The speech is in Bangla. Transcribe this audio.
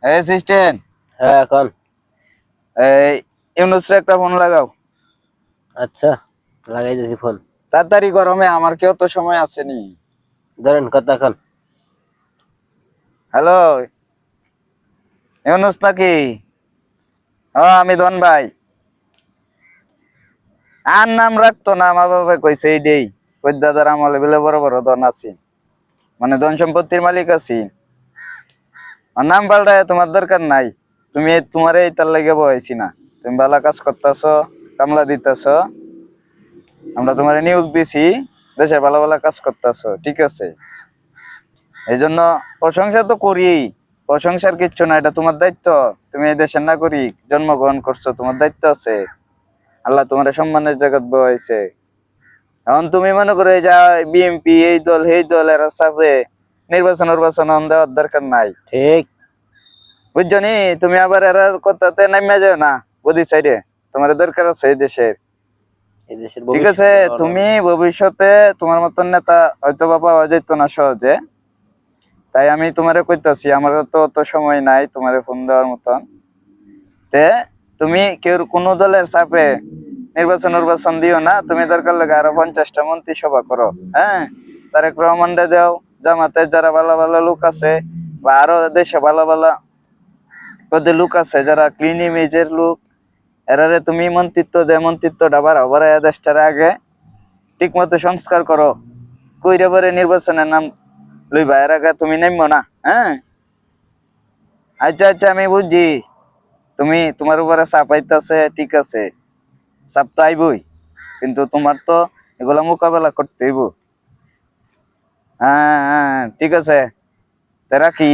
অ্যাসিস্ট্যান্ট, হ্যাঁ এখন। এই ইউনুসরে একটা ফোন লাগাও। আচ্ছা লাগাই দিছি ফোন। তাড়াতাড়ি গরমে আমার কেউ তো সময় আসেনি। ধরেন কথা এখন। হ্যালো, ইউনুস নাকি? আমি ধন ভাই। আর নাম রাখতো না, মা বাবা কইছে এইটাই। কই দাদার আমলে বেলে বড় বড় ধন আছি, মানে ধন সম্পত্তির মালিক আছি। আর নাম পাল্টায় তোমার দরকার নাই। তুমি তোমার এই তার লাগে বহাইছি না। তুমি ভালো কাজ করতেছ, কামলা দিতেছ, আমরা তোমার নিয়োগ দিছি, দেশের ভালো ভালো কাজ করতেছ, ঠিক আছে। এই জন্য প্রশংসা তো করি, প্রশংসার কিচ্ছু না, এটা তোমার দায়িত্ব। তুমি এই দেশের নাগরিক, জন্মগ্রহণ করছো, তোমার দায়িত্ব আছে। আল্লাহ তোমার সম্মানের জায়গাত বহাইছে। এখন তুমি মনে করো এই যা বিএনপি এই দল এই দল এরা চাপে নির্বাচন দেওয়ার দরকার নাই। ঠিক। বুঝছো নি? তুমি আবার এরার কথাতে নামিয়া যাও না, বুঝি সাইডে তোমার দরকার আছে এই দেশের। এই দেশের ঠিক ভবিষ্যৎ আছে, ভালো হবে। তুমি ভবিষ্যতে তোমার মতন নেতা হয়তো বা পাওয়া যেত না সহজে। তাই আমি তোমারে কইতাছি, আমার তো অত সময় নাই তোমারে ফোন দেওয়ার মতন। তে তুমি কেউ কোনো দলের চাপে নির্বাচন দিও না। তুমি দরকার লাগে আরো 50টা মন্ত্রিসভা করো। হ্যাঁ, তারেক রহমানরে দাও, জামাতের যারা ভালো ভালো লোক আছে, বা আরো দেশে ভালো ভালো পদে লোক আছে যারা ক্লিন ইমেজের লোক, এরারে তুমি মন্ত্রিত্ব দে, মন্ত্রিত্বটা বাড়াও, বাড়াইয়া দেশটার আগে ঠিক মতো সংস্কার করো। কইরে পরে নির্বাচনের নাম লইবা, এর আগে তুমি নেমো না। হ্যাঁ, আচ্ছা আচ্ছা, আমি বুঝছি তুমি তোমার উপরে চাপ আইতাছে, ঠিক আছে, চাপ তো আইবই, কিন্তু তোমার তো এগুলা মোকাবেলা করতে হইব। হ্যাঁ হ্যাঁ, ঠিক আছে, তে রাখি।